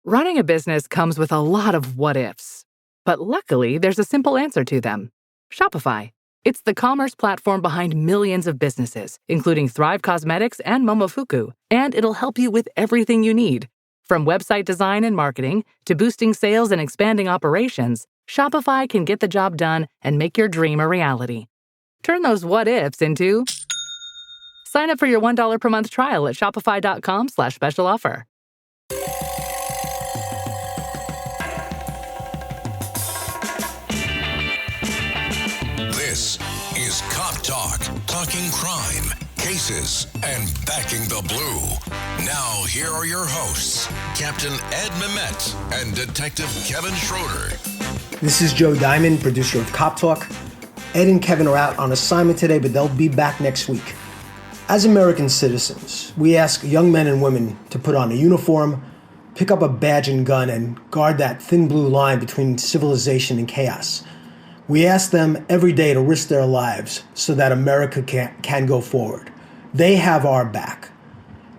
Running a business comes with a lot of what ifs, but luckily there's a simple answer to them. Shopify. It's the commerce platform behind millions of businesses, including Thrive Cosmetics and Momofuku, and it'll help you with everything you need. From website design and marketing to boosting sales and expanding operations, Shopify can get the job done and make your dream a reality. Turn those what ifs into... Sign up for your $1 per month trial at shopify.com/special offer. This is Cop Talk, talking crime, cases, and backing the blue. Now, here are your hosts, Captain Ed Mehmet and Detective Kevin Schroeder. This is Joe Diamond, producer of Cop Talk. Ed and Kevin are out on assignment today, but they'll be back next week. As American citizens, we ask young men and women to put on a uniform, pick up a badge and gun, and guard that thin blue line between civilization and chaos. We ask them every day to risk their lives so that America can go forward. They have our back.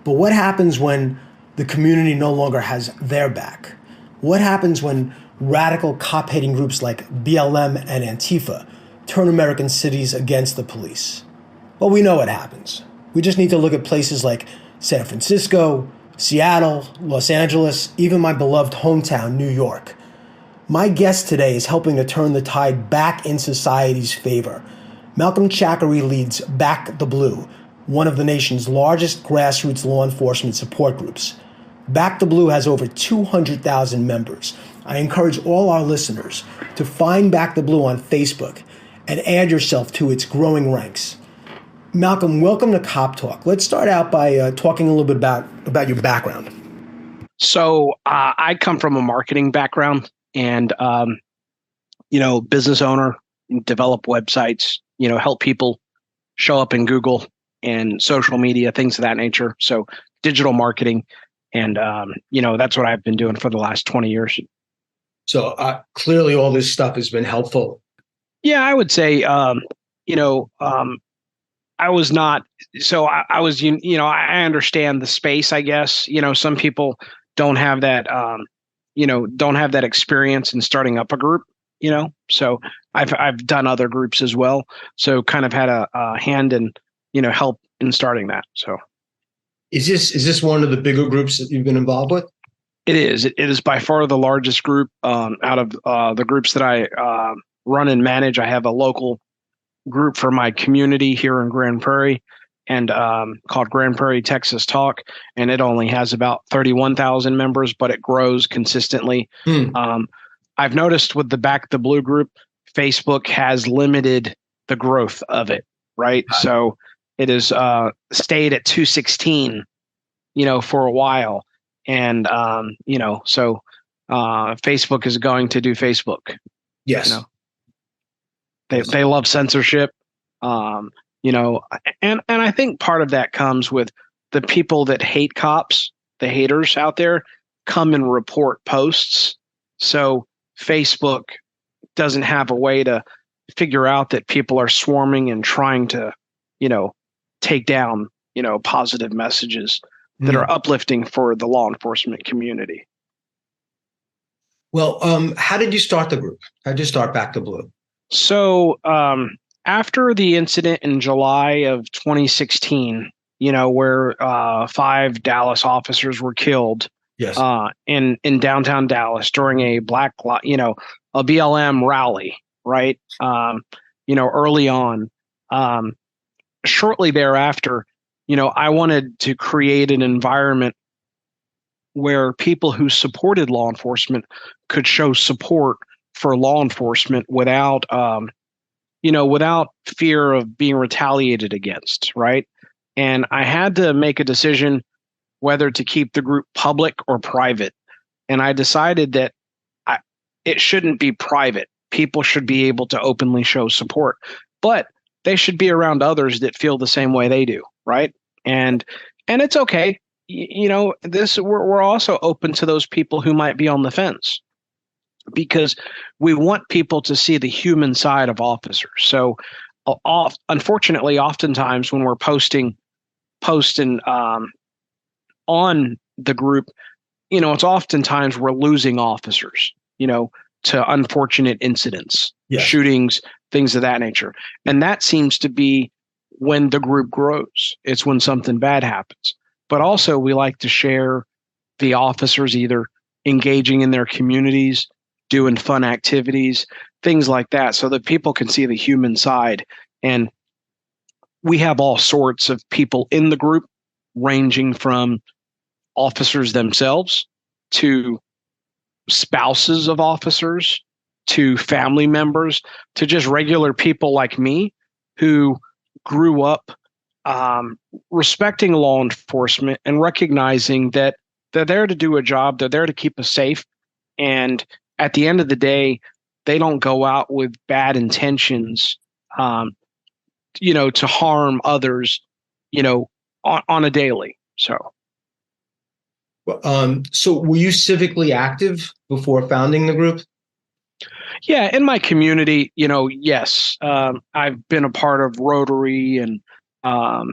But what happens when the community no longer has their back? What happens when radical cop-hating groups like BLM and Antifa turn American cities against the police? Well, we know what happens. We just need to look at places like San Francisco, Seattle, Los Angeles, even my beloved hometown, New York. My guest today is helping to turn the tide back in society's favor. Malcolm Chakri leads Back the Blue, one of the nation's largest grassroots law enforcement support groups. Back the Blue has over 200,000 members. I encourage all our listeners to find Back the Blue on Facebook and add yourself to its growing ranks. Malcolm, welcome to Cop Talk. Let's start out by talking a little bit about your background. So I come from a marketing background and, business owner, develop websites, help people show up in Google and social media, things of that nature. So digital marketing. And, that's what I've been doing for the last 20 years. So clearly all this stuff has been helpful. Yeah, I would say, I was not, so I was, I understand the space, I guess. Some people don't have that, don't have that experience in starting up a group, so I've done other groups as well. So kind of had a hand in, help in starting that. So. Is this one of the bigger groups that you've been involved with? It is. It is by far the largest group out of the groups that I run and manage. I have a local group for my community here in Grand Prairie and called Grand Prairie Texas Talk. And it only has about 31,000 members, but it grows consistently. I've noticed with the Back the Blue group, Facebook has limited the growth of it, right? So it has stayed at 216, for a while. And, so Facebook is going to do Facebook. Yes. They love censorship, and I think part of that comes with the people that hate cops, the haters out there, come and report posts. So Facebook doesn't have a way to figure out that people are swarming and trying to, take down, positive messages that are uplifting for the law enforcement community. Well, how did you start the group? How did you start Back the Blue? So after the incident in July of 2016, where 5 Dallas officers were killed, yes, in downtown Dallas during a a BLM rally, right? Early on, shortly thereafter, I wanted to create an environment where people who supported law enforcement could show support for law enforcement without fear of being retaliated against, right? And I had to make a decision whether to keep the group public or private. And I decided that it shouldn't be private. People should be able to openly show support, but they should be around others that feel the same way they do, right? And it's okay. We're also open to those people who might be on the fence, because we want people to see the human side of officers. So unfortunately, oftentimes when we're posting on the group, it's oftentimes we're losing officers, to unfortunate incidents, Yes. shootings, things of that nature. And that seems to be when the group grows. It's when something bad happens. But also we like to share the officers either engaging in their communities, doing fun activities, things like that, so that people can see the human side. And we have all sorts of people in the group, ranging from officers themselves to spouses of officers to family members to just regular people like me who grew up respecting law enforcement and recognizing that they're there to do a job. They're there to keep us safe. And at the end of the day, they don't go out with bad intentions, to harm others, on a daily. So were you civically active before founding the group? Yeah, in my community, yes. I've been a part of Rotary, and I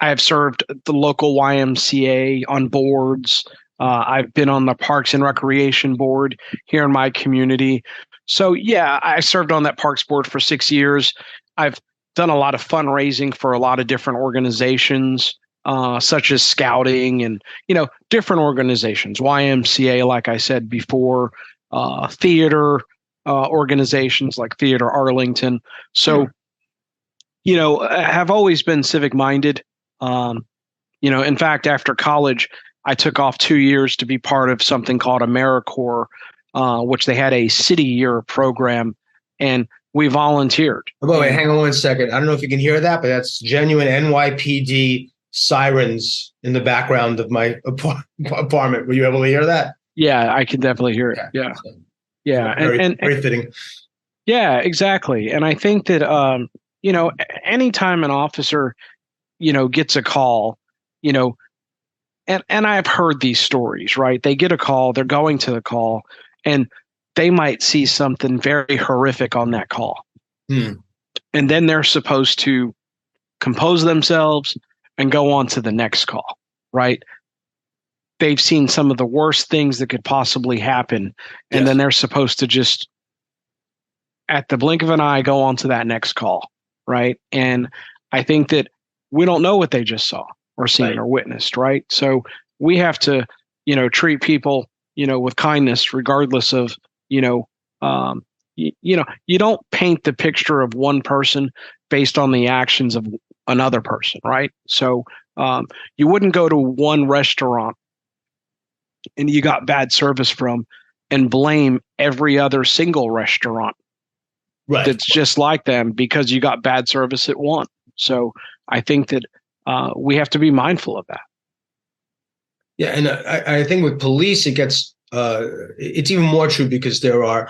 have served the local YMCA on boards. I've been on the Parks and Recreation Board here in my community. So yeah, I served on that Parks Board for 6 years. I've done a lot of fundraising for a lot of different organizations, such as scouting and, different organizations, YMCA, like I said before, theater organizations like Theater Arlington. So, I have always been civic minded. In fact, after college, I took off 2 years to be part of something called AmeriCorps, which they had a city year program, and we volunteered. Oh, by the way, hang on 1 second. I don't know if you can hear that, but that's genuine NYPD sirens in the background of my apartment. Were you able to hear that? Yeah, I can definitely hear it. Yeah. Yeah. Very fitting. Yeah, exactly. And I think that, anytime an officer, gets a call, and I've heard these stories, right? They get a call, they're going to the call, and they might see something very horrific on that call. And then they're supposed to compose themselves and go on to the next call, right? They've seen some of the worst things that could possibly happen. And then they're supposed to just, at the blink of an eye, go on to that next call, right? And I think that we don't know what they just saw or seen or witnessed, right? So we have to, treat people, with kindness, regardless of, you don't paint the picture of one person based on the actions of another person, right? So you wouldn't go to one restaurant and you got bad service from and blame every other single restaurant that's just like them because you got bad service at one. So I think that we have to be mindful of that. Yeah, and I think with police, it gets it's even more true because there are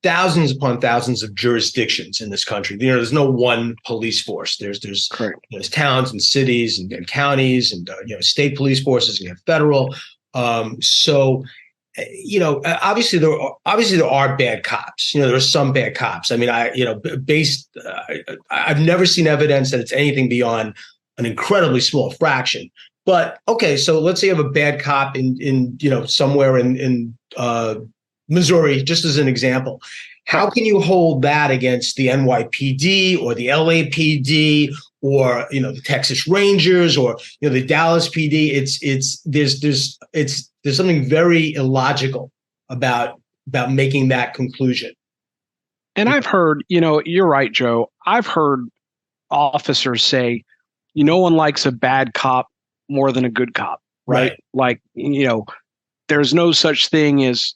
thousands upon thousands of jurisdictions in this country. There's no one police force. There's towns and cities and counties and state police forces, and you have federal. Obviously there are bad cops. There are some bad cops. I mean, I've never seen evidence that it's anything beyond an incredibly small fraction. But okay, so let's say you have a bad cop in somewhere in Missouri, just as an example. How can you hold that against the NYPD or the LAPD or the Texas Rangers or the Dallas PD? There's something very illogical about making that conclusion. And I've heard, you're right, Joe. I've heard officers say, no one likes a bad cop more than a good cop, right? Like, there's no such thing as,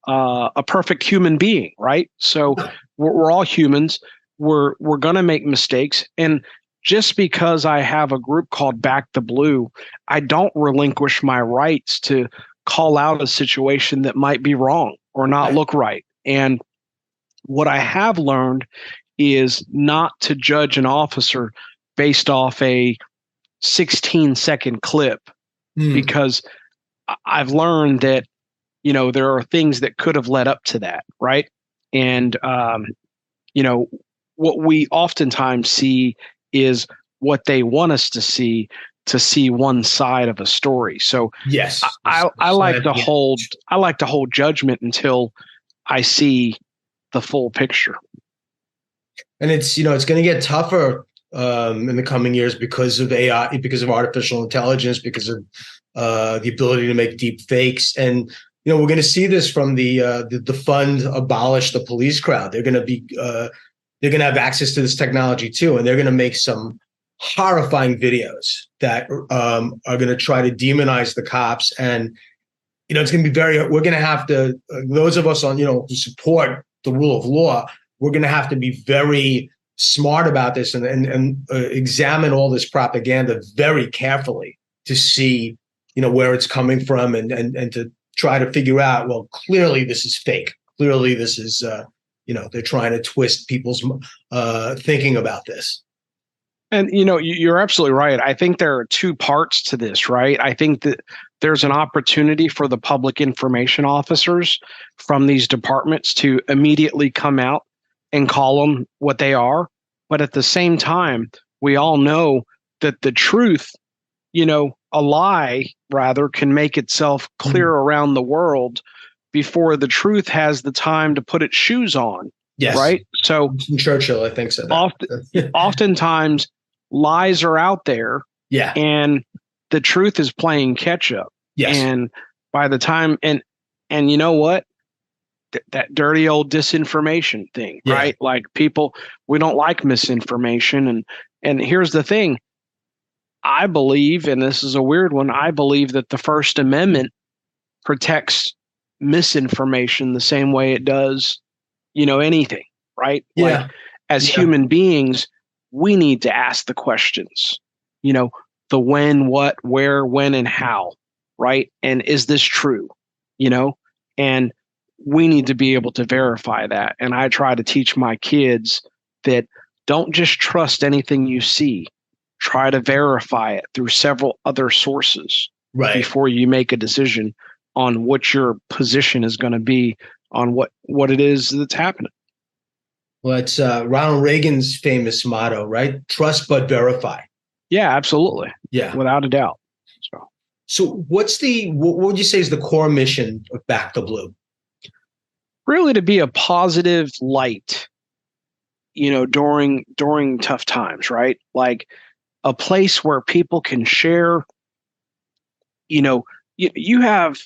a perfect human being, right? So we're all humans. We're going to make mistakes. And just because I have a group called Back the Blue, I don't relinquish my rights to call out a situation that might be wrong or not look right. And what I have learned is not to judge an officer based off a 16-second clip, because I've learned that, there are things that could have led up to that, right? And, what we oftentimes see is what they want us to see, to see one side of a story. So Yes, I like to hold judgment until I see the full picture. And it's it's going to get tougher in the coming years because of AI, because of artificial intelligence, because of the ability to make deep fakes. And we're going to see this from the fund Abolish the Police crowd. They're going to have access to this technology too, and they're going to make some horrifying videos that are going to try to demonize the cops. And it's going to be we're going to have to, those of us who support the rule of law, we're going to have to be very smart about this and examine all this propaganda very carefully to see where it's coming from, and to try to figure out, well, clearly this is fake. Clearly this is they're trying to twist people's thinking about this. And you're absolutely right. I think there are two parts to this, right? I think that there's an opportunity for the public information officers from these departments to immediately come out and call them what they are. But at the same time, we all know that the truth, a lie rather, can make itself clear around the world before the truth has the time to put its shoes on. Yes. Right. So Churchill, I think, said that. Oftentimes lies are out there. Yeah. And the truth is playing catch up. Yes. And by the time, and you know what? That dirty old disinformation thing, yeah. right? Like we don't like misinformation. And here's the thing. I believe, and this is a weird one, I believe that the First Amendment protects misinformation the same way it does, anything, right? Yeah. Like, as human beings, we need to ask the questions, the when, what, where, when, and how, right? And is this true? And we need to be able to verify that. And I try to teach my kids that don't just trust anything you see. Try to verify it through several other sources before you make a decision on what your position is going to be on what it is that's happening. Well, it's Ronald Reagan's famous motto, right? Trust but verify. Yeah, absolutely. Yeah, without a doubt. So what would you say is the core mission of Back the Blue? Really to be a positive light, during tough times, right? Like a place where people can share, you have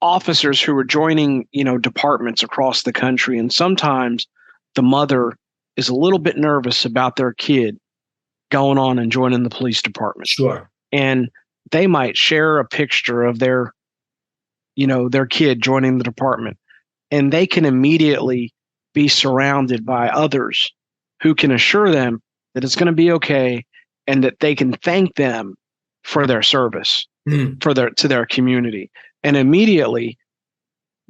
officers who are joining, departments across the country. And sometimes the mother is a little bit nervous about their kid going on and joining the police department. Sure. And they might share a picture of their kid joining the department, and they can immediately be surrounded by others who can assure them that it's going to be okay and that they can thank them for their service to their community. And immediately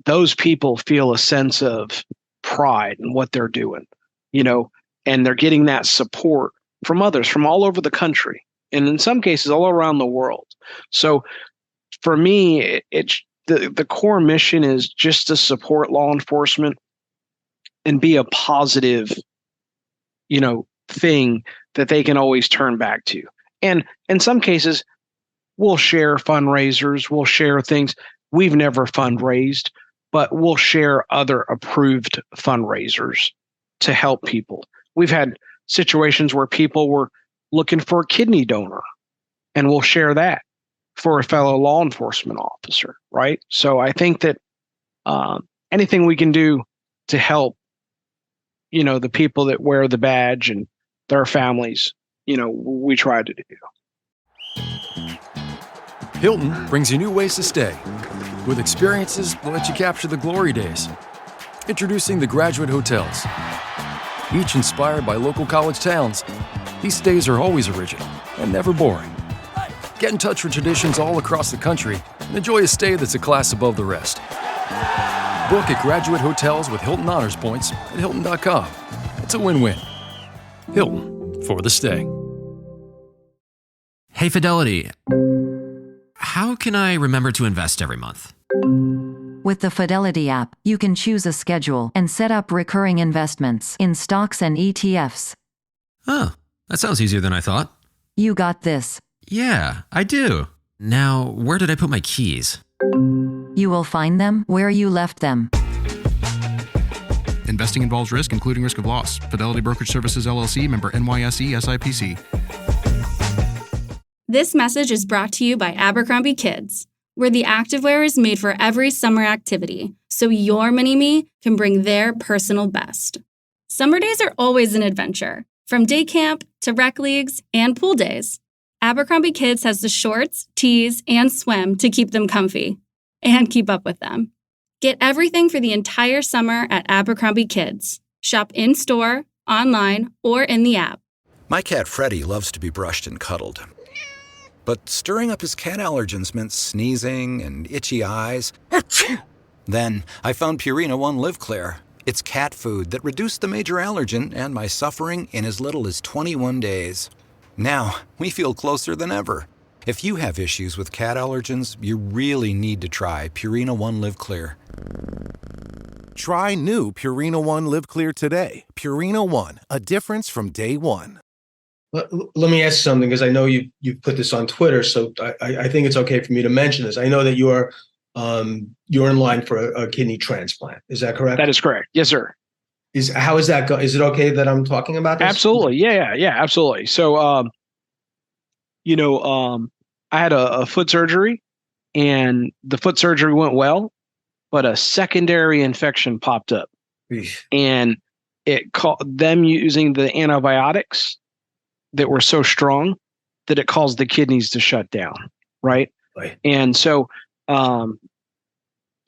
those people feel a sense of pride in what they're doing, and they're getting that support from others from all over the country, and in some cases all around the world. So for me, it's the core mission is just to support law enforcement and be a positive, thing that they can always turn back to. And in some cases, we'll share fundraisers, we'll share things. We've never fundraised, but we'll share other approved fundraisers to help people. We've had situations where people were looking for a kidney donor, and we'll share that for a fellow law enforcement officer, right? So I think that anything we can do to help, the people that wear the badge and their families, we try to do. Hilton brings you new ways to stay with experiences that let you capture the glory days. Introducing the Graduate Hotels. Each inspired by local college towns, these stays are always original and never boring. Get in touch with traditions all across the country and enjoy a stay that's a class above the rest. Book at Graduate Hotels with Hilton Honors Points at Hilton.com. It's a win-win. Hilton, for the stay. Hey, Fidelity. How can I remember to invest every month? With the Fidelity app, you can choose a schedule and set up recurring investments in stocks and ETFs. Oh, that sounds easier than I thought. You got this. Yeah, I do. Now, where did I put my keys? You will find them where you left them. Investing involves risk, including risk of loss. Fidelity Brokerage Services, LLC, member NYSE, SIPC. This message is brought to you by Abercrombie Kids, where the activewear is made for every summer activity, so your mini-me can bring their personal best. Summer days are always an adventure, from day camp to rec leagues and pool days. Abercrombie Kids has the shorts, tees, and swim to keep them comfy and keep up with them. Get everything for the entire summer at Abercrombie Kids. Shop in-store, online, or in the app. My cat Freddie loves to be brushed and cuddled. But stirring up his cat allergens meant sneezing and itchy eyes. Then I found Purina One Live Clear. It's cat food that reduced the major allergen and my suffering in as little as 21 days. Now, we feel closer than ever. If you have issues with cat allergens, you really need to try Purina One Live Clear. Try new Purina One Live Clear today. Purina One, a difference from day one. Let me ask something, because I know you put this on Twitter, so I think it's okay for me to mention this. I know that you're in line for a kidney transplant. Is that correct? That is correct. Yes, sir. How is that go? Is it okay that I'm talking about this? Absolutely. Yeah, absolutely. So, I had a foot surgery, and the foot surgery went well, but a secondary infection popped up. Eesh. And it called them using the antibiotics that were so strong that it caused the kidneys to shut down. Right. And so, I'm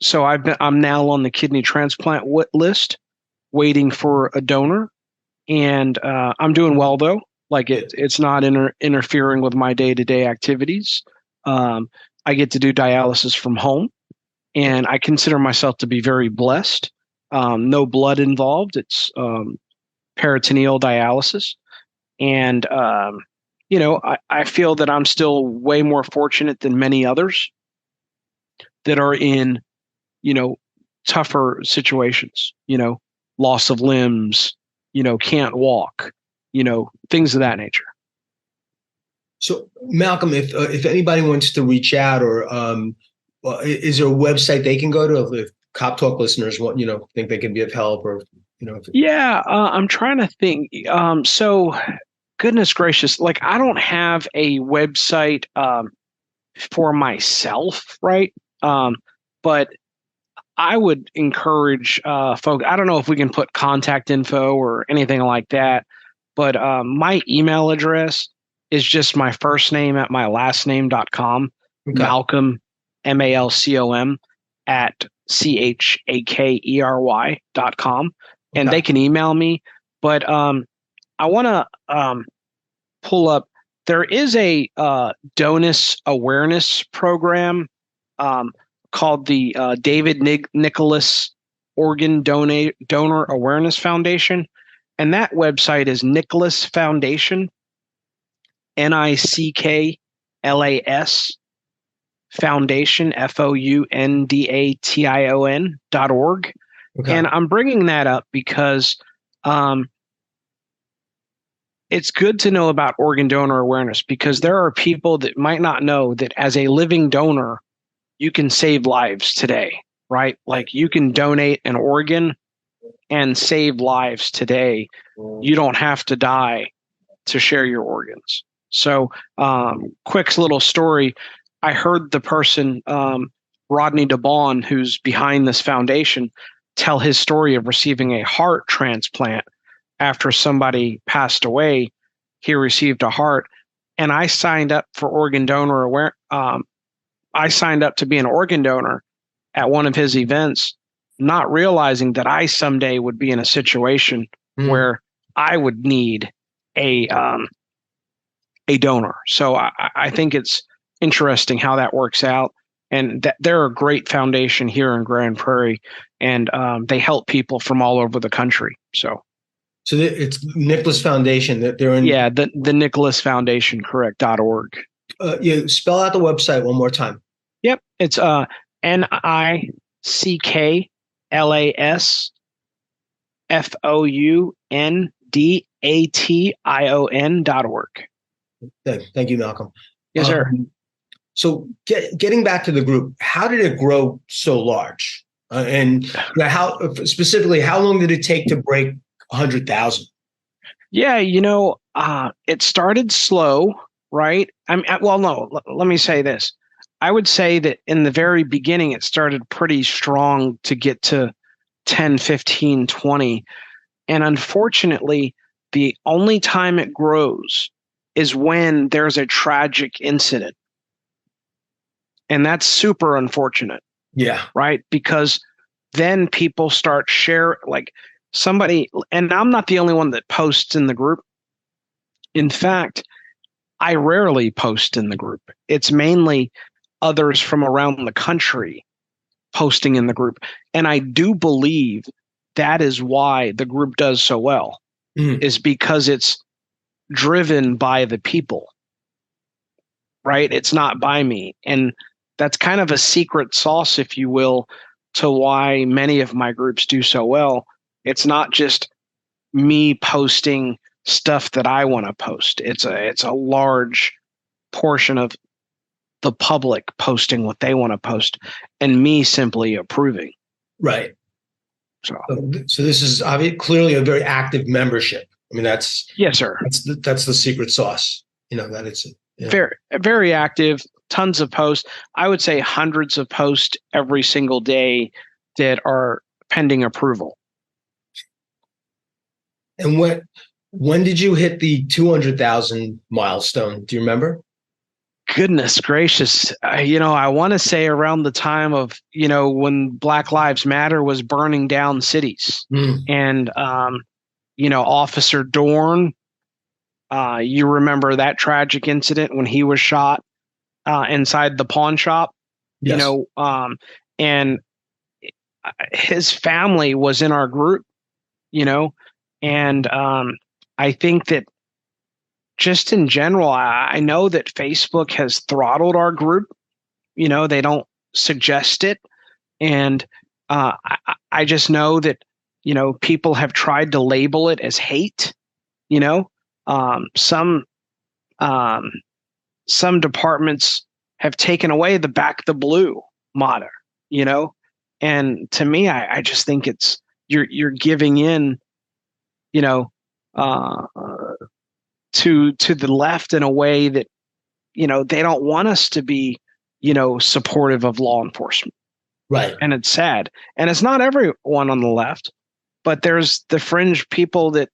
now on the kidney transplant list, waiting for a donor, and I'm doing well though. Like it's not interfering with my day-to-day activities. I get to do dialysis from home, and I consider myself to be very blessed. No blood involved. It's peritoneal dialysis. And, I feel that I'm still way more fortunate than many others that are in, tougher situations, loss of limbs, can't walk, things of that nature. So, Malcolm, if anybody wants to reach out, or is there a website they can go to if Cop Talk listeners want, think they can be of help, or Yeah, I'm trying to think. So, goodness gracious, like I don't have a website for myself, right? But I would encourage folks. I don't know if we can put contact info or anything like that, but my email address is just my first name at my last name.com. Okay. Malcolm, MALCOM at CHAKERY.com. And they can email me. But I want to pull up. There is a donus awareness program called the David Nicholas Organ Donor Awareness Foundation. And that website is Nicholas Foundation, NICKLAS Foundation, FOUNDATION.org. Okay. And I'm bringing that up because it's good to know about organ donor awareness, because there are people that might not know that as a living donor, you can save lives today, right? Like you can donate an organ and save lives today. You don't have to die to share your organs. So quick little story. I heard the person, Rodney DeBaun, who's behind this foundation, tell his story of receiving a heart transplant after somebody passed away. He received a heart, and I signed up for organ donor I signed up to be an organ donor at one of his events, not realizing that I someday would be in a situation where I would need a donor. So I think it's interesting how that works out, and that they're a great foundation here in Grand Prairie, and they help people from all over the country. So it's Nicholas Foundation that they're in. Yeah, the Nicholas Foundation, correct, .org. Spell out the website one more time. Yep, it's NICKLAS FOUNDATION.org. Thank you, Malcolm. Yes, sir. So getting back to the group, how did it grow so large? And how specifically, how long did it take to break 100,000? Yeah, it started slow, right? Let me say this. I would say that in the very beginning, it started pretty strong to get to 10, 15, 20. And unfortunately, the only time it grows is when there's a tragic incident. And that's super unfortunate. Yeah. Right? Because then people start like somebody, and I'm not the only one that posts in the group. In fact, I rarely post in the group. It's mainly others from around the country posting in the group. And I do believe that is why the group does so well, is because it's driven by the people, right? It's not by me. And that's kind of a secret sauce, if you will, to why many of my groups do so well. It's not just me posting stuff that I want to post. It's a large portion of the public posting what they want to post and me simply approving. Right. So this is clearly a very active membership. I mean, that's yes, sir. That's the secret sauce. That it's very, very active. Tons of posts. I would say hundreds of posts every single day that are pending approval. And when did you hit the 200,000 milestone? Do you remember? Goodness gracious. I want to say around the time of, when Black Lives Matter was burning down cities. And, Officer Dorn, you remember that tragic incident when he was shot inside the pawn shop? Yes. And his family was in our group, and I think that just in general, I know that Facebook has throttled our group. They don't suggest it. And I just know that, people have tried to label it as hate. Some departments have taken away the Back the Blue motto, and to me, I just think it's you're giving in, to the left in a way that, they don't want us to be, supportive of law enforcement. Right. And it's sad. And it's not everyone on the left, but there's the fringe people that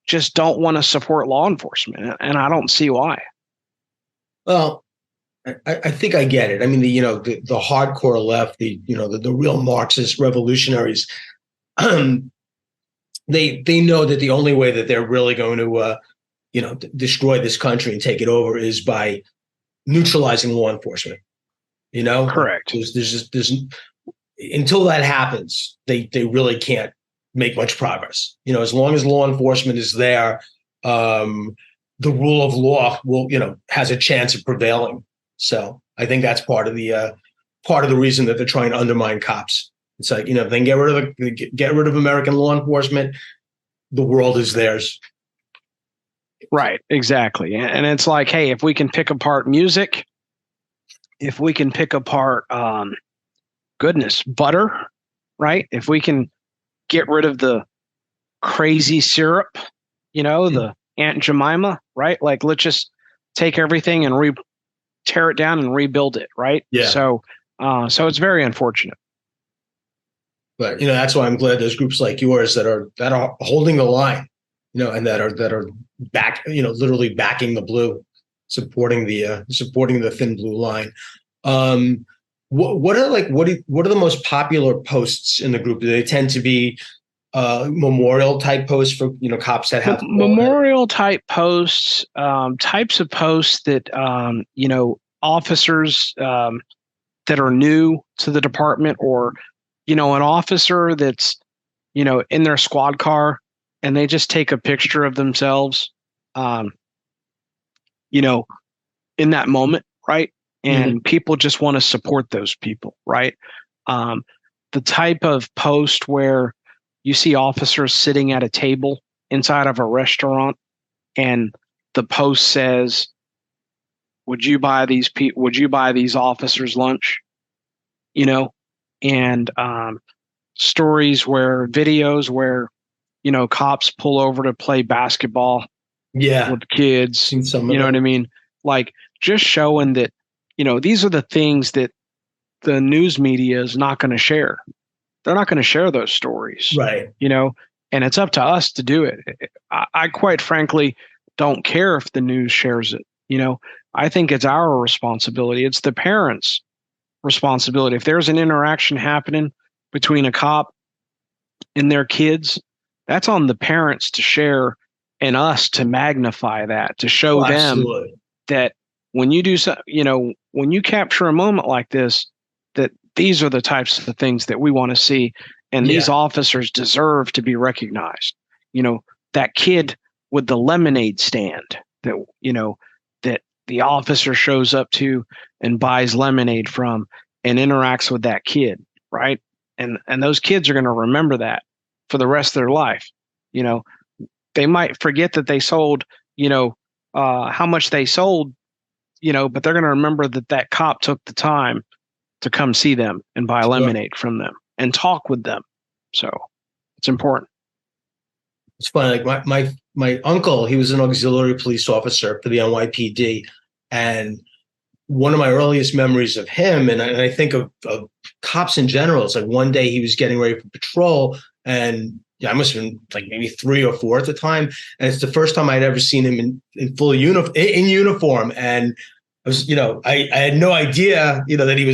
just don't want to support law enforcement. And I don't see why. Well, I think I get it. I mean, the hardcore left, the real Marxist revolutionaries, they know that the only way that they're really going to, destroy this country and take it over is by neutralizing law enforcement. Correct. There's until that happens, they really can't make much progress. As long as law enforcement is there, the rule of law will, has a chance of prevailing. So I think that's part of the reason that they're trying to undermine cops. It's like, if they can get rid of American law enforcement, the world is theirs. Right, exactly. And it's like, hey, if we can pick apart music, if we can pick apart, butter, right? If we can get rid of the crazy syrup, the Aunt Jemima, right? Like, let's just take everything and tear it down and rebuild it, right? Yeah. So it's very unfortunate. But that's why I'm glad there's groups like yours that are holding the line, and that are back, literally backing the blue, supporting the thin blue line. What are the most popular posts in the group? Do they tend to be memorial type posts for cops that have memorial type posts, types of posts that officers that are new to the department, or an officer that's in their squad car and they just take a picture of themselves in that moment, right? And people just want to support those people, right? The type of post where you see officers sitting at a table inside of a restaurant and the post says, would you buy these officers lunch? You know, and videos where, you know, cops pull over to play basketball with kids. You know what I mean? Like, just showing that, you know, these are the things that the news media is not going to share. They're not going to share those stories. Right. You know, and it's up to us to do it. I quite frankly don't care if the news shares it. You know, I think it's our responsibility. It's the parents' responsibility. If there's an interaction happening between a cop and their kids, that's on the parents to share and us to magnify that, to show them that when you do so, you know, when you capture a moment like this, that these are the types of things that we want to see. And these officers deserve to be recognized. You know, that kid with the lemonade stand that, you know, that the officer shows up to and buys lemonade from and interacts with that kid, right? And those kids are going to remember that for the rest of their life. You know, they might forget that they sold, you know, how much they sold, you know, but they're going to remember that cop took the time to come see them and buy lemonade from them and talk with them. So it's important. It's funny. Like my uncle, he was an auxiliary police officer for the NYPD. And one of my earliest memories of him, and I think of cops in general, it's like one day he was getting ready for patrol, and I must have been like maybe 3 or 4 at the time. And it's the first time I'd ever seen him in full uniform. And I was, you know, I had no idea, you know, that he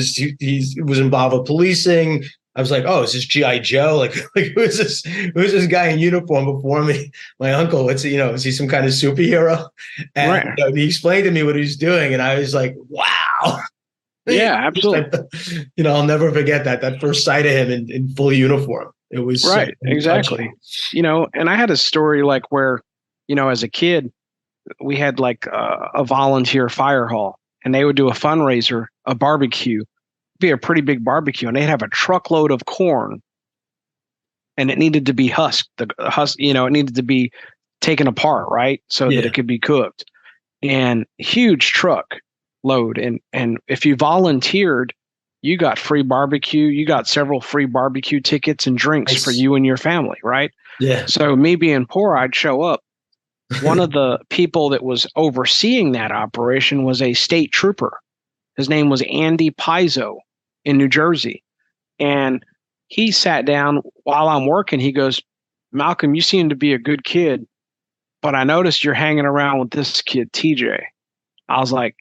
was involved with policing. I was like, oh, is this G.I. Joe? Like who's this guy in uniform before me? My uncle, is he some kind of superhero? And you know, he explained to me what he was doing, and I was like, wow. Yeah, absolutely. You know, I'll never forget that first sight of him in full uniform. It was right, exactly. You know, and I had a story like where, you know, as a kid, we had like a volunteer fire hall, and they would do a fundraiser, a barbecue. Be a pretty big barbecue, and they'd have a truckload of corn, and it needed to be husked. You know, it needed to be taken apart, right, so that it could be cooked. And huge truck load, and if you volunteered, you got free barbecue. You got several free barbecue tickets and drinks for you and your family, right? Yeah. So me being poor, I'd show up. One of the people that was overseeing that operation was a state trooper. His name was Andy Pizzo in New Jersey. And he sat down while I'm working. He goes, Malcolm, you seem to be a good kid, but I noticed you're hanging around with this kid, TJ. I was like,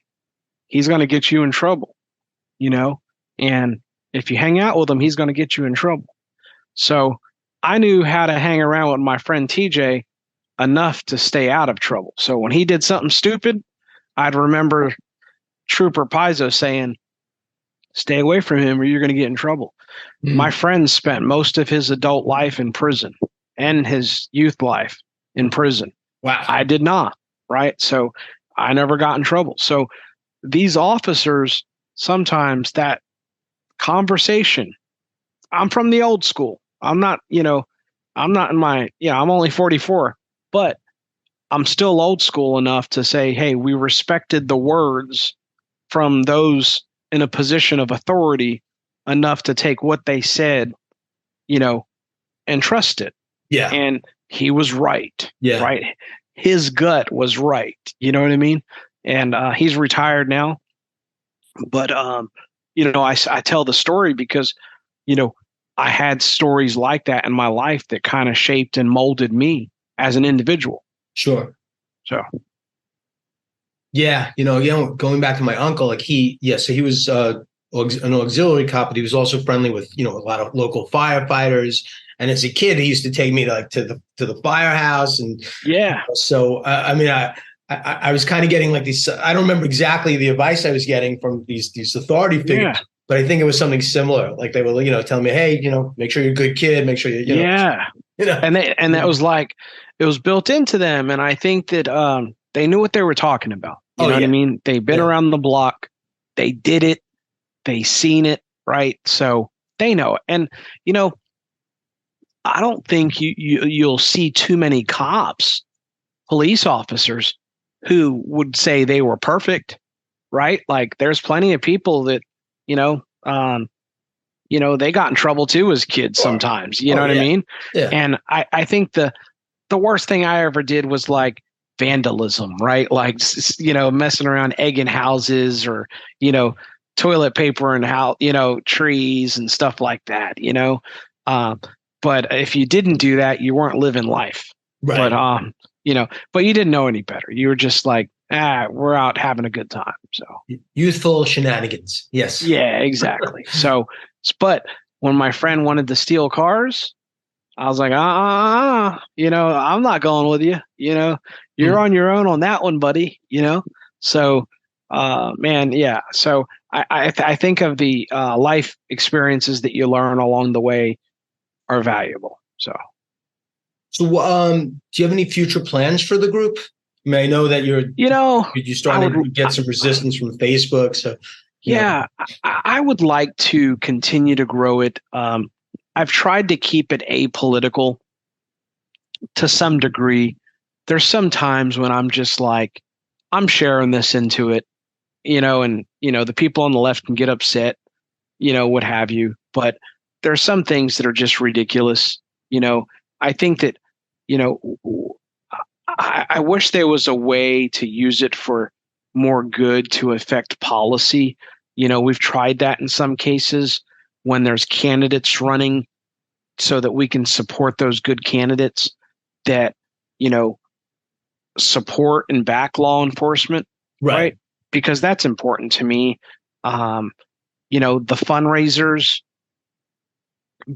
he's going to get you in trouble, you know? And if you hang out with him, he's going to get you in trouble. So I knew how to hang around with my friend TJ enough to stay out of trouble. So when he did something stupid, I'd remember Trooper Pizzo saying, stay away from him or you're going to get in trouble. My friend spent most of his adult life in prison and his youth life in prison. Wow. I did not, right? So I never got in trouble. So these officers, sometimes that conversation, I'm from the old school. I'm not, you know, I'm not in my, I'm only 44, but I'm still old school enough to say, hey, we respected the words from those in a position of authority enough to take what they said, you know, and trust it. Yeah. And he was right. Yeah. Right. His gut was right. You know what I mean? And he's retired now. But, you know, I tell the story because, you know, I had stories like that in my life that kind of shaped and molded me as an individual. Sure. So. Yeah. You know, going back to my uncle, like he was an auxiliary cop, but he was also friendly with, you know, a lot of local firefighters. And as a kid, he used to take me to the firehouse. And so, I mean, I was kind of getting like these, I don't remember exactly the advice I was getting from these authority figures, but I think it was something similar. Like they were, you know, telling me, hey, you know, make sure you're a good kid, make sure you know. You know. And that was like, it was built into them. And I think that they knew what they were talking about. You know what I mean? They've been around the block. They did it. They seen it, right? So they know. And, you know, I don't think you'll see too many cops, police officers who would say they were perfect, right? Like there's plenty of people that, they got in trouble too as kids sometimes, you know what I mean? Yeah. And I think the worst thing I ever did was like vandalism, right? Like, messing around egging houses or, toilet paper and trees and stuff like that, but if you didn't do that, you weren't living life. Right. But, but you didn't know any better. You were just like, we're out having a good time. So youthful shenanigans. Yes. Yeah, exactly. So, but when my friend wanted to steal cars, I was like, I'm not going with you. You're on your own on that one, buddy. So, man, yeah. So I think of the life experiences that you learn along the way are valuable. So do you have any future plans for the group? I mean, I know that you're starting to get some resistance from Facebook. So yeah, I would like to continue to grow it. I've tried to keep it apolitical to some degree. There's some times when I'm just like, I'm sharing this into it, and, the people on the left can get upset, what have you. But there's some things that are just ridiculous. I think that, I wish there was a way to use it for more good to affect policy. We've tried that in some cases when there's candidates running so that we can support those good candidates that, support and back law enforcement. Right. Because that's important to me. The fundraisers,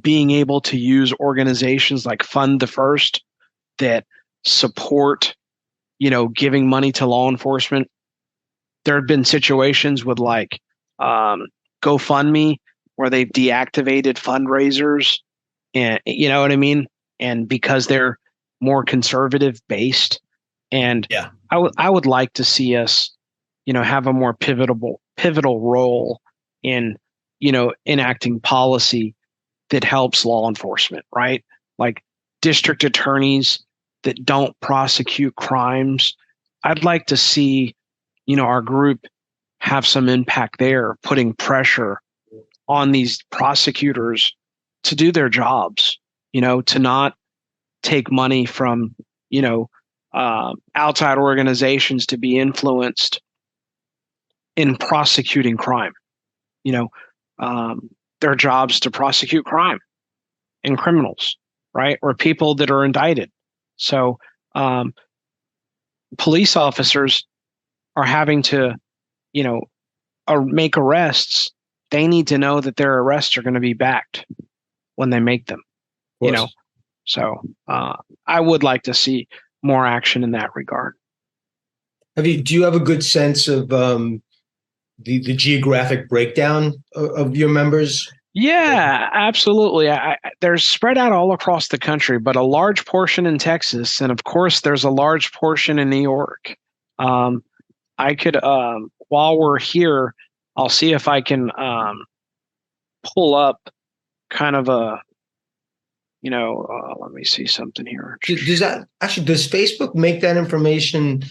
being able to use organizations like Fund the First that support, giving money to law enforcement. There have been situations with like GoFundMe where they've deactivated fundraisers, and you know what I mean? And because they're more conservative based, and I would like to see us, have a more pivotal role in, enacting policy that helps law enforcement, right? Like district attorneys that don't prosecute crimes. I'd like to see, our group have some impact there, putting pressure on these prosecutors to do their jobs, to not take money from, outside organizations to be influenced in prosecuting crime. Their jobs to prosecute crime and criminals, right? Or people that are indicted. So police officers are having to, make arrests. They need to know that their arrests are going to be backed when they make them, So I would like to see more action in that regard. Do you have a good sense of the geographic breakdown of your members? Yeah, absolutely. They're spread out all across the country, but a large portion in Texas. And of course, there's a large portion in New York. I could, while we're here, I'll see if I can pull up kind of a, let me see something here. Does Facebook make that information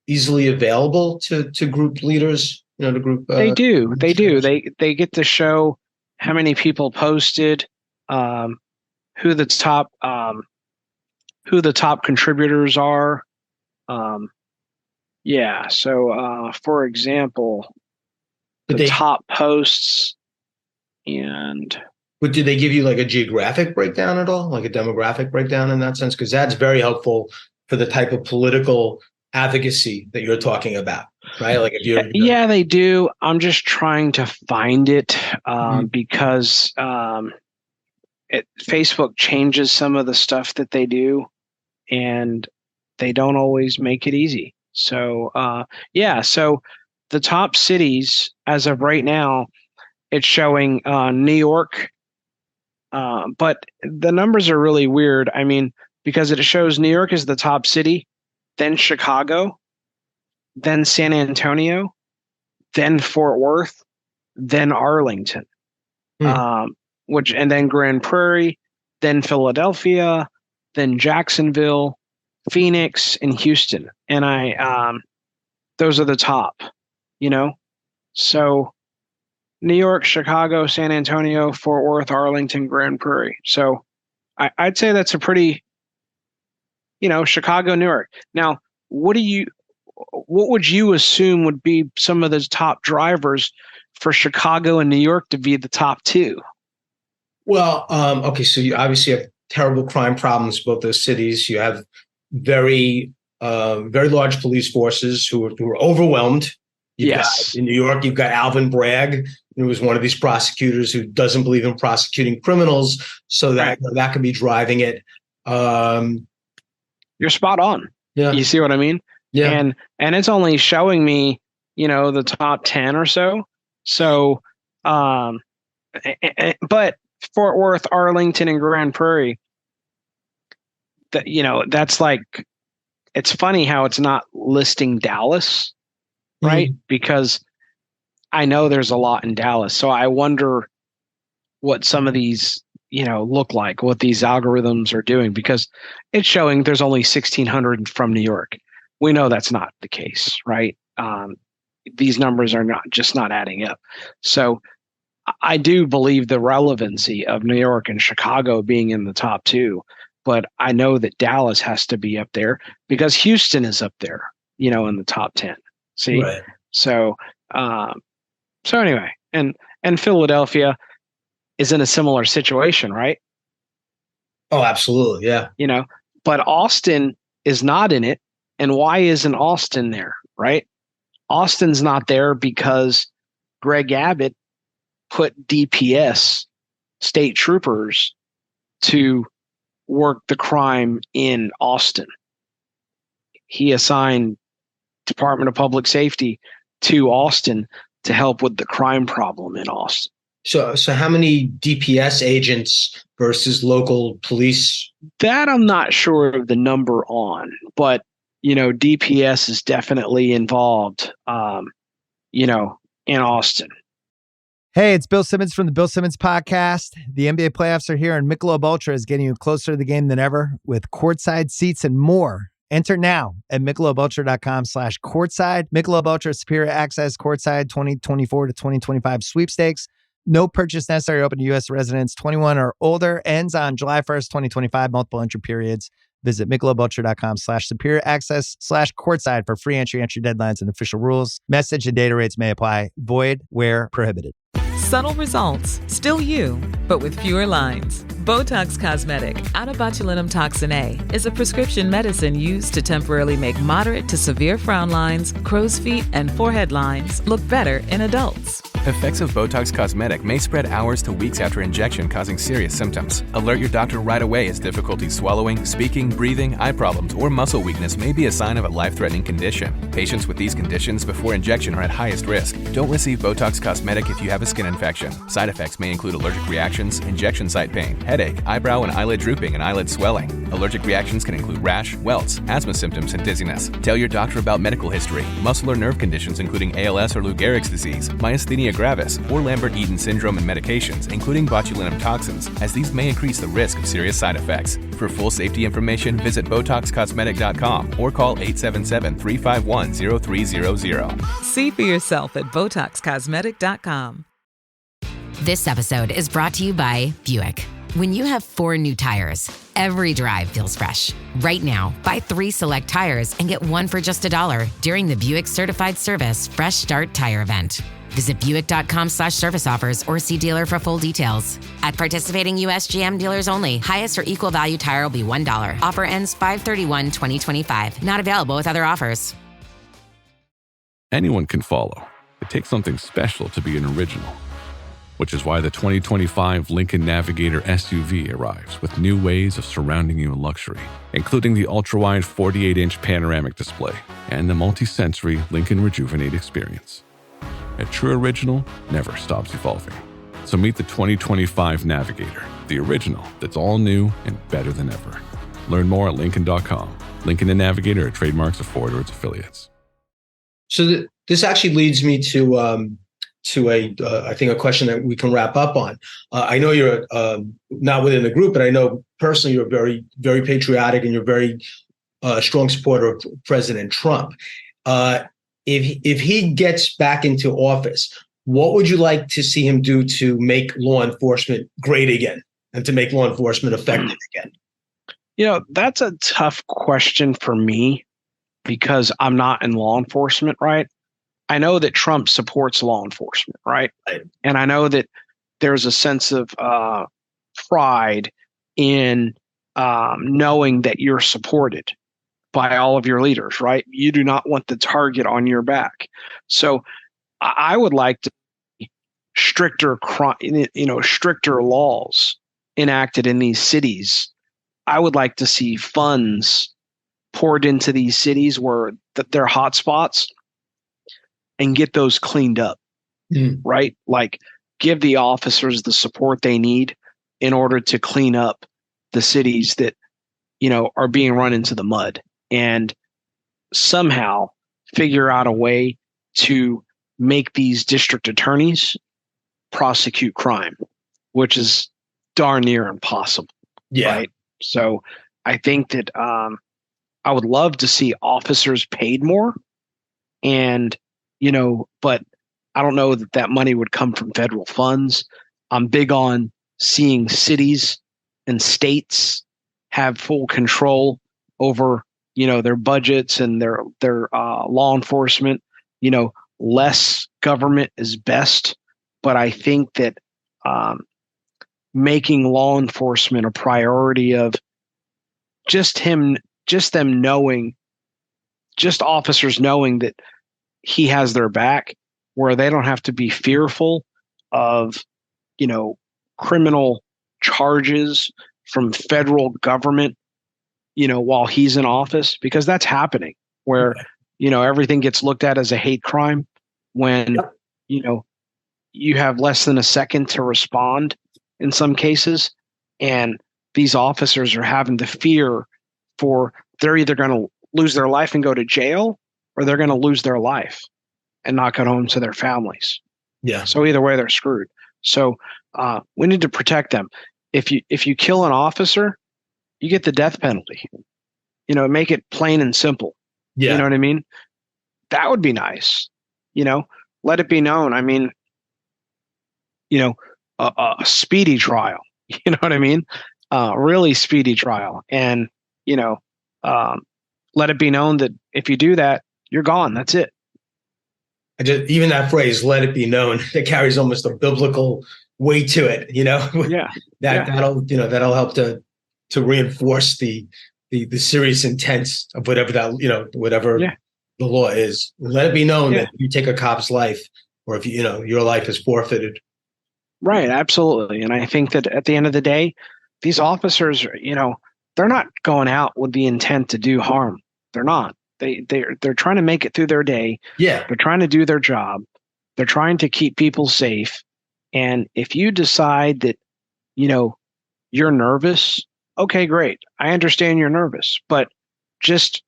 easily available to group leaders? The group. They do. They get to show how many people posted, who the top contributors are. So for example, the top posts, and. But do they give you like a geographic breakdown at all, like a demographic breakdown in that sense? Because that's very helpful for the type of political advocacy that you're talking about, right? Like if you're, yeah, they do. I'm just trying to find it because Facebook changes some of the stuff that they do, and they don't always make it easy. So so the top cities as of right now, it's showing New York. But the numbers are really weird. I mean, because it shows New York is the top city, then Chicago, then San Antonio, then Fort Worth, then Arlington, and then Grand Prairie, then Philadelphia, then Jacksonville, Phoenix, and Houston. And those are the top. So New York, Chicago, San Antonio, Fort Worth, Arlington, Grand Prairie. So I'd say that's a pretty, Chicago, New York. Now, what would you assume would be some of those top drivers for Chicago and New York to be the top two? Well, okay, so you obviously have terrible crime problems in both those cities. You have very large police forces who are overwhelmed. In New York, you've got Alvin Bragg, who was one of these prosecutors who doesn't believe in prosecuting criminals, so that could be driving it. You're spot on. Yeah. You see what I mean? Yeah. And it's only showing me, the top 10 or so. So, but Fort Worth, Arlington, and Grand Prairie, that's like, it's funny how it's not listing Dallas, right? Because I know there's a lot in Dallas. So I wonder what some of these, look like, what these algorithms are doing, because it's showing there's only 1,600 from New York. We know that's not the case, right? These numbers are not adding up. So I do believe the relevancy of New York and Chicago being in the top two, but I know that Dallas has to be up there because Houston is up there, in the top 10. See? Right. So anyway, and Philadelphia is in a similar situation, right? Oh, absolutely. Yeah. But Austin is not in it. And why isn't Austin there, right? Austin's not there because Greg Abbott put DPS, state troopers, to work the crime in Austin. He assigned Department of Public Safety to Austin to help with the crime problem in Austin. So how many DPS agents versus local police? That I'm not sure of the number on, but DPS is definitely involved, in Austin. Hey, it's Bill Simmons from the Bill Simmons Podcast. The NBA playoffs are here, and Michelob Ultra is getting you closer to the game than ever with courtside seats and more. Enter now at MichelobUltra.com/courtside. Michelob Ultra Superior Access Courtside 2024 to 2025 sweepstakes. No purchase necessary. Open to U.S. residents 21 or older. Ends on July 1st, 2025. Multiple entry periods. Visit MichelobUltra.com/superior access/courtside for free entry deadlines and official rules. Message and data rates may apply. Void where prohibited. Subtle results, still you, but with fewer lines. Botox Cosmetic, out of botulinum toxin A, is a prescription medicine used to temporarily make moderate to severe frown lines, crow's feet, and forehead lines look better in adults. Effects of Botox Cosmetic may spread hours to weeks after injection, causing serious symptoms. Alert your doctor right away as difficulty swallowing, speaking, breathing, eye problems, or muscle weakness may be a sign of a life-threatening condition. Patients with these conditions before injection are at highest risk. Don't receive Botox Cosmetic if you have a skin infection. Side effects may include allergic reactions, injection site pain, headache, eyebrow and eyelid drooping, and eyelid swelling. Allergic reactions can include rash, welts, asthma symptoms, and dizziness. Tell your doctor about medical history, muscle or nerve conditions including ALS or Lou Gehrig's disease, myasthenia gravis, or Lambert-Eaton syndrome, and medications, including botulinum toxins, as these may increase the risk of serious side effects. For full safety information, visit BotoxCosmetic.com or call 877-351-0300. See for yourself at BotoxCosmetic.com. This episode is brought to you by Buick. When you have 4 new tires, every drive feels fresh. Right now, buy 3 select tires and get 1 for just $1 during the Buick Certified Service Fresh Start Tire Event. Visit Buick.com/service offers or see dealer for full details. At participating U.S. GM dealers only, highest or equal value tire will be $1. Offer ends 5/31/2025. Not available with other offers. Anyone can follow. It takes something special to be an original. Which is why the 2025 Lincoln Navigator SUV arrives with new ways of surrounding you in luxury, including the ultra-wide 48-inch panoramic display and the multi-sensory Lincoln Rejuvenate experience. A true original never stops evolving. So meet the 2025 Navigator, the original that's all new and better than ever. Learn more at Lincoln.com. Lincoln and Navigator are trademarks of Ford or its affiliates. So this actually leads me to I think a question that we can wrap up on. I know you're not within the group, but I know personally you're very, very patriotic and you're very strong supporter of President Trump. if he gets back into office, what would you like to see him do to make law enforcement great again and to make law enforcement effective again? That's a tough question for me because I'm not in law enforcement, right? I know that Trump supports law enforcement, right? And I know that there's a sense of pride in knowing that you're supported by all of your leaders, right? You do not want the target on your back. So I would like to see stricter laws enacted in these cities. I would like to see funds poured into these cities where they're hot spots and get those cleaned up, right? Like give the officers the support they need in order to clean up the cities that, are being run into the mud, and somehow figure out a way to make these district attorneys prosecute crime, which is darn near impossible. Yeah. Right. So I think that I would love to see officers paid more, and, but I don't know that money would come from federal funds. I'm big on seeing cities and states have full control over, their budgets and their law enforcement. Less government is best, but I think that making law enforcement a priority of officers knowing that he has their back, where they don't have to be fearful of, criminal charges from federal government, while he's in office, because that's happening where, everything gets looked at as a hate crime when, you have less than a second to respond in some cases. And these officers are having to fear they're either going to lose their life and go to jail, or they're going to lose their life and not get home to their families. Yeah. So either way, they're screwed. So we need to protect them. If you kill an officer, you get the death penalty. Make it plain and simple. Yeah. You know what I mean? That would be nice. Let it be known. I mean, a speedy trial. You know what I mean? Really speedy trial. And, let it be known that if you do that, you're gone. That's it. Even that phrase, let it be known, it carries almost a biblical weight to it, Yeah. That'll help to reinforce the serious intent of whatever the law is. Let it be known that if you take a cop's life, or if your life is forfeited. Right, absolutely. And I think that at the end of the day, these officers, they're not going out with the intent to do harm. They're not. They're trying to make it through their day. Yeah. They're trying to do their job. They're trying to keep people safe. And if you decide that, you're nervous, okay, great. I understand you're nervous, but just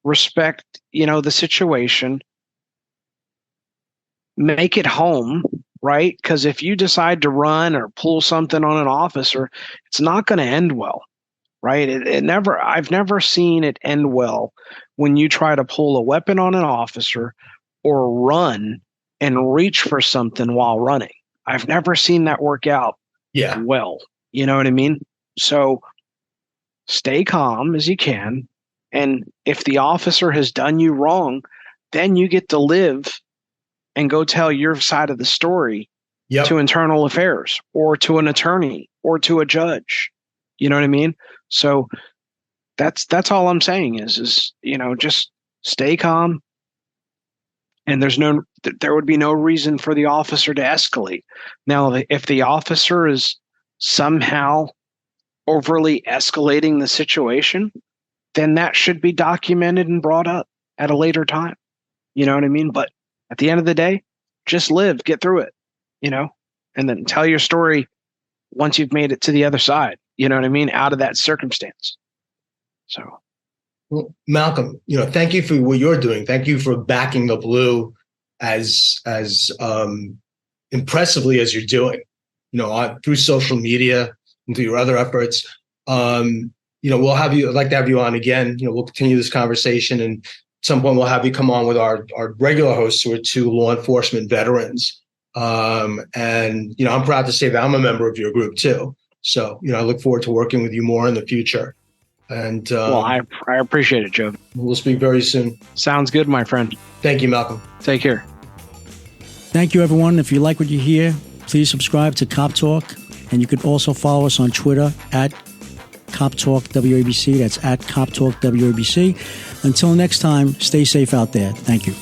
respect, the situation. Make it home, right? Because if you decide to run or pull something on an officer, it's not going to end well, right? I've never seen it end well when you try to pull a weapon on an officer or run and reach for something while running. I've never seen that work out well. You know what I mean? So stay calm as you can. And if the officer has done you wrong, then you get to live and go tell your side of the story to internal affairs or to an attorney or to a judge. You know what I mean? So that's all I'm saying is just stay calm. And there would be no reason for the officer to escalate. Now, if the officer is somehow overly escalating the situation, then that should be documented and brought up at a later time. You know what I mean? But at the end of the day, just live, get through it, and then tell your story once you've made it to the other side. You know what I mean? Out of that circumstance. So. Well, Malcolm, thank you for what you're doing. Thank you for backing the blue as impressively as you're doing, through social media and through your other efforts. I'd like to have you on again. We'll continue this conversation and some point we'll have you come on with our regular hosts who are 2 law enforcement veterans. And, I'm proud to say that I'm a member of your group too. So, I look forward to working with you more in the future. And well, I appreciate it, Joe. We'll speak very soon. Sounds good, my friend. Thank you, Malcolm. Take care. Thank you, everyone. If you like what you hear, please subscribe to Cop Talk. And you can also follow us on Twitter at Cop Talk WABC. That's at Cop Talk WABC. Until next time, stay safe out there. Thank you.